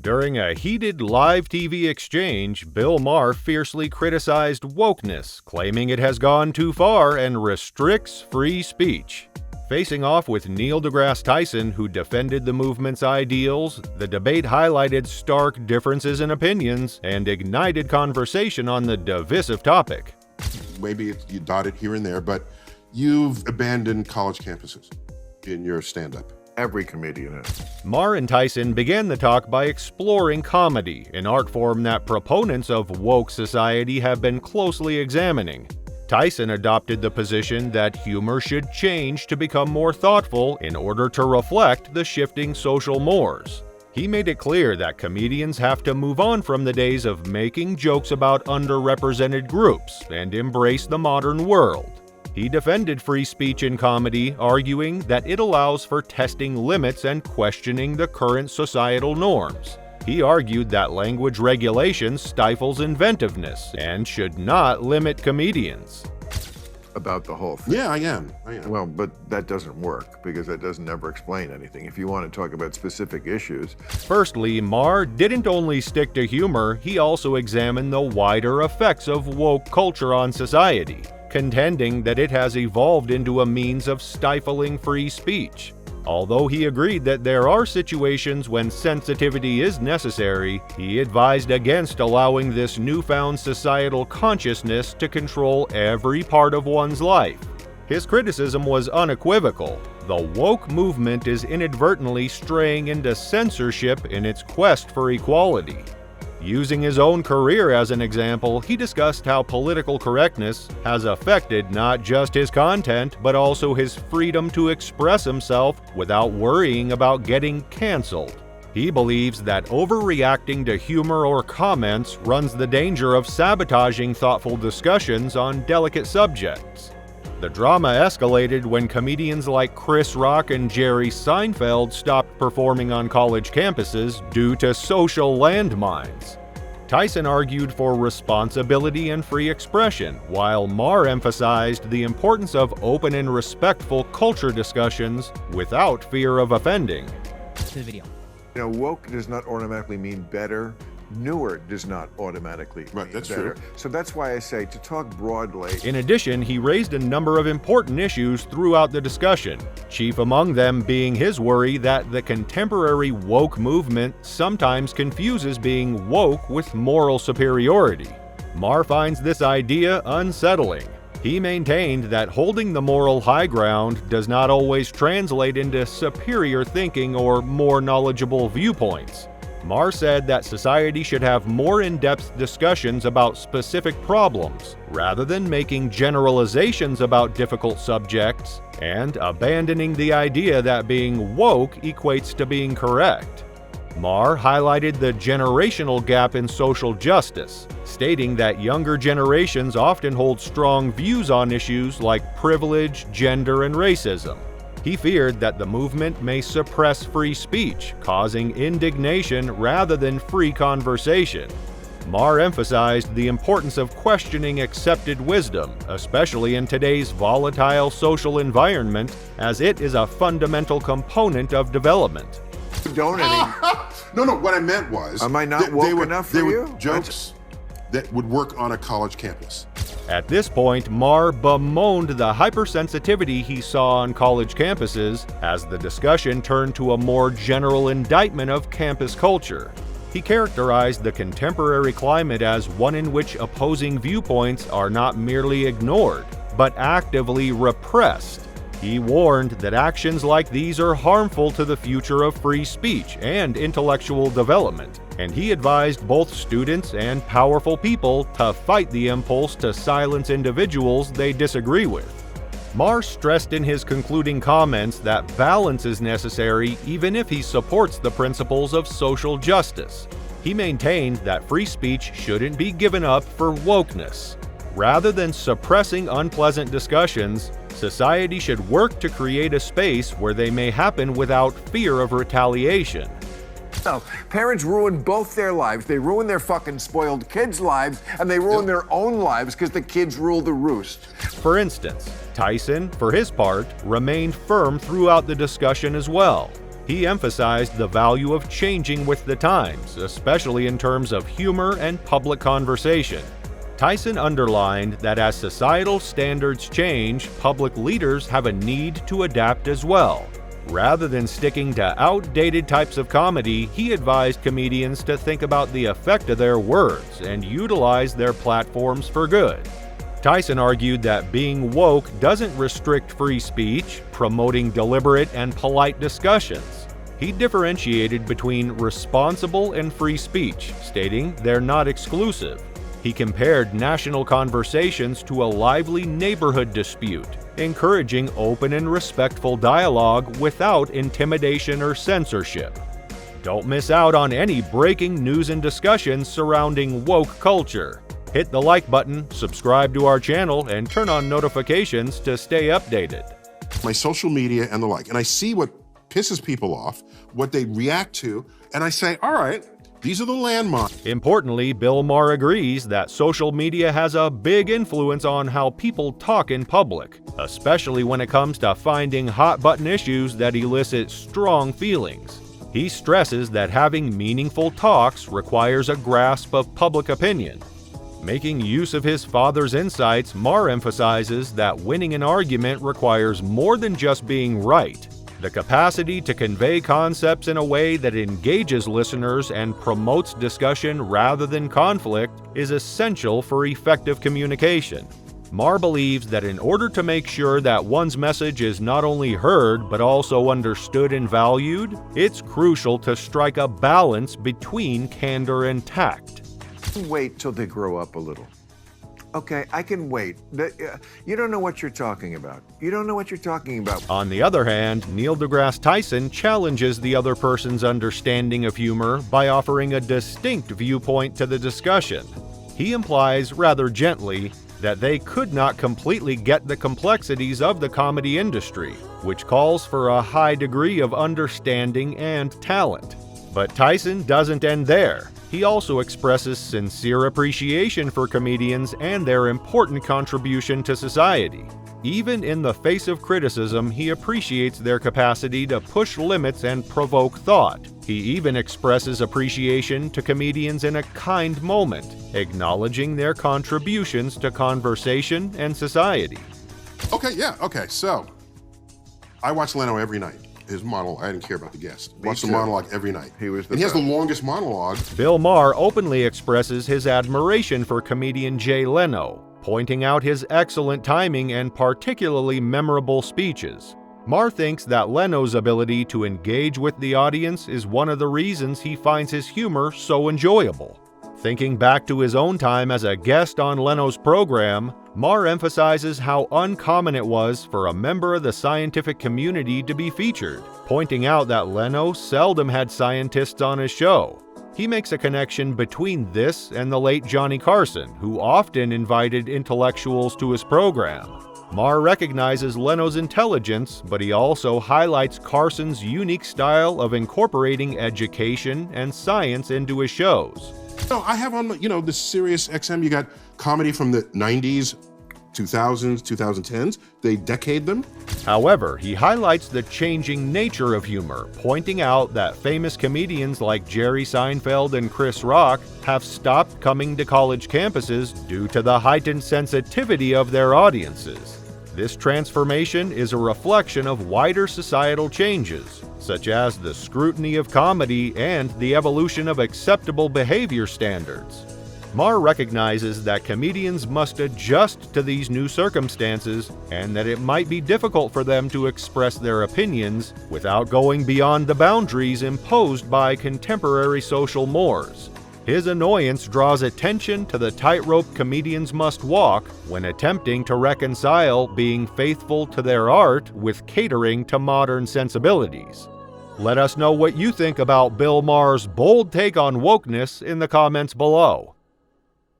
During a heated live TV exchange, Bill Maher fiercely criticized wokeness, claiming it has gone too far and restricts free speech. Facing off with Neil deGrasse Tyson, who defended the movement's ideals, the debate highlighted stark differences in opinions and ignited conversation on the divisive topic. Maybe you dot it here and there, but you've abandoned college campuses in your stand-up. Every comedian has. Maher and Tyson began the talk by exploring comedy, an art form that proponents of woke society have been closely examining. Tyson adopted the position that humor should change to become more thoughtful in order to reflect the shifting social mores. He made it clear that comedians have to move on from the days of making jokes about underrepresented groups and embrace the modern world. He defended free speech in comedy, arguing that it allows for testing limits and questioning the current societal norms. He argued that language regulation stifles inventiveness and should not limit comedians. About the whole thing. Yeah, I am. Well, but that doesn't work because that doesn't ever explain anything. If you want to talk about specific issues. Firstly, Maher didn't only stick to humor, he also examined the wider effects of woke culture on society, contending that it has evolved into a means of stifling free speech. Although he agreed that there are situations when sensitivity is necessary, he advised against allowing this newfound societal consciousness to control every part of one's life. His criticism was unequivocal. The woke movement is inadvertently straying into censorship in its quest for equality. Using his own career as an example, he discussed how political correctness has affected not just his content, but also his freedom to express himself without worrying about getting canceled. He believes that overreacting to humor or comments runs the danger of sabotaging thoughtful discussions on delicate subjects. The drama escalated when comedians like Chris Rock and Jerry Seinfeld stopped performing on college campuses due to social landmines. Tyson argued for responsibility and free expression, while Maher emphasized the importance of open and respectful culture discussions without fear of offending. To the video. You know, woke does not automatically mean better. Newer does not automatically mean that's better. true. So that's why I say to talk broadly. In addition, he raised a number of important issues throughout the discussion, chief among them being his worry that the contemporary woke movement sometimes confuses being woke with moral superiority. Maher finds this idea unsettling. He maintained that holding the moral high ground does not always translate into superior thinking or more knowledgeable viewpoints. Maher said that society should have more in-depth discussions about specific problems, rather than making generalizations about difficult subjects, and abandoning the idea that being woke equates to being correct. Maher highlighted the generational gap in social justice, stating that younger generations often hold strong views on issues like privilege, gender, and racism. He feared that the movement may suppress free speech, causing indignation rather than free conversation. Maher emphasized the importance of questioning accepted wisdom, especially in today's volatile social environment, as it is a fundamental component of development. Donating. No, what I meant was... Am I not woke enough for you? Jokes that would work on a college campus. At this point, Maher bemoaned the hypersensitivity he saw on college campuses as the discussion turned to a more general indictment of campus culture. He characterized the contemporary climate as one in which opposing viewpoints are not merely ignored, but actively repressed. He warned that actions like these are harmful to the future of free speech and intellectual development, and he advised both students and powerful people to fight the impulse to silence individuals they disagree with. Maher stressed in his concluding comments that balance is necessary even if he supports the principles of social justice. He maintained that free speech shouldn't be given up for wokeness. Rather than suppressing unpleasant discussions, society should work to create a space where they may happen without fear of retaliation. No, parents ruin both their lives. They ruin their fucking spoiled kids' lives, and they ruin their own lives because the kids rule the roost. For instance, Tyson, for his part, remained firm throughout the discussion as well. He emphasized the value of changing with the times, especially in terms of humor and public conversation. Tyson underlined that as societal standards change, public leaders have a need to adapt as well. Rather than sticking to outdated types of comedy, he advised comedians to think about the effect of their words and utilize their platforms for good. Tyson argued that being woke doesn't restrict free speech, promoting deliberate and polite discussions. He differentiated between responsible and free speech, stating they're not exclusive. He compared national conversations to a lively neighborhood dispute, encouraging open and respectful dialogue without intimidation or censorship. Don't miss out on any breaking news and discussions surrounding woke culture. Hit the like button, subscribe to our channel, and turn on notifications to stay updated. My social media and the like, and I see what pisses people off, what they react to, and I say, all right, these are the landmines. Importantly, Bill Maher agrees that social media has a big influence on how people talk in public, especially when it comes to finding hot-button issues that elicit strong feelings. He stresses that having meaningful talks requires a grasp of public opinion. Making use of his father's insights, Maher emphasizes that winning an argument requires more than just being right. The capacity to convey concepts in a way that engages listeners and promotes discussion rather than conflict is essential for effective communication. Maher believes that in order to make sure that one's message is not only heard but also understood and valued, it's crucial to strike a balance between candor and tact. Wait till they grow up a little. Okay, I can wait. You don't know what you're talking about. You don't know what you're talking about. On the other hand, Neil deGrasse Tyson challenges the other person's understanding of humor by offering a distinct viewpoint to the discussion. He implies, rather gently, that they could not completely get the complexities of the comedy industry, which calls for a high degree of understanding and talent. But Tyson doesn't end there. He also expresses sincere appreciation for comedians and their important contribution to society. Even in the face of criticism, he appreciates their capacity to push limits and provoke thought. He even expresses appreciation to comedians in a kind moment, acknowledging their contributions to conversation and society. Okay, so I watch Leno every night. His monologue, I didn't care about the guest. Watch the monologue every night. He was the and he has best. the longest monologue. Bill Maher openly expresses his admiration for comedian Jay Leno, pointing out his excellent timing and particularly memorable speeches. Maher thinks that Leno's ability to engage with the audience is one of the reasons he finds his humor so enjoyable. Thinking back to his own time as a guest on Leno's program, Maher emphasizes how uncommon it was for a member of the scientific community to be featured, pointing out that Leno seldom had scientists on his show. He makes a connection between this and the late Johnny Carson, who often invited intellectuals to his program. Maher recognizes Leno's intelligence, but he also highlights Carson's unique style of incorporating education and science into his shows. No, I have on, the Sirius XM, you got comedy from the 90s, 2000s, 2010s. They decade them. However, he highlights the changing nature of humor, pointing out that famous comedians like Jerry Seinfeld and Chris Rock have stopped coming to college campuses due to the heightened sensitivity of their audiences. This transformation is a reflection of wider societal changes, such as the scrutiny of comedy and the evolution of acceptable behavior standards. Maher recognizes that comedians must adjust to these new circumstances and that it might be difficult for them to express their opinions without going beyond the boundaries imposed by contemporary social mores. His annoyance draws attention to the tightrope comedians must walk when attempting to reconcile being faithful to their art with catering to modern sensibilities. Let us know what you think about Bill Maher's bold take on wokeness in the comments below.